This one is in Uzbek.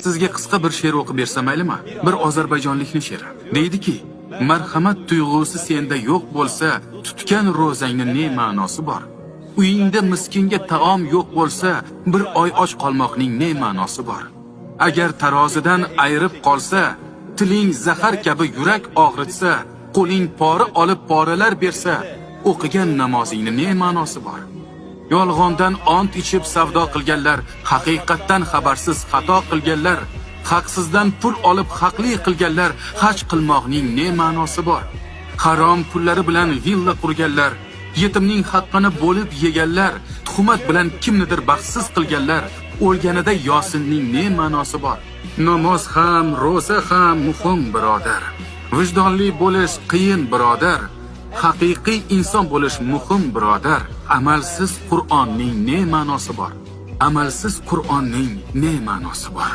Sizga qisqa bir she'r o'qib bersam maylimi? Bir ozarbayjonlikning she'ri. Deydiki, marhamat tuyg'usi senda yo'q bo'lsa, tutgan ro'zangning ne ma'nosi bor? Uyingda miskinga taom yo'q bo'lsa, bir oy och qolmoqning ne ma'nosi bor? Agar tarozidan ayirib qolsa, tiling zahar kabi yurak og'ritsa, qo'ling pora olib poralar bersa, o'qigan namozingning ne ma'nosi bor? Yolg'ondan ont ichib savdo qilganlar, haqiqatdan xabarsiz xato qilganlar, haqsizdan pul olib haqli qilganlar, haj qilmoqning ne ma'nosi bor? Harom pullari bilan villa qurganlar, yetimning haqqini bo'lib yeganlar, tuhmat bilan kimnidir baxtsiz qilganlar, o'lganida yosinning ne ma'nosi bor? Namoz ham, roza ham muhim birodar. Vijdonli bo'lish qiyin birodar. Haqiqiy inson bo'lish muhim birodar. Amalsiz Qur'onning ne ma'nosi bor? Amalsiz Qur'onning ne ma'nosi bor?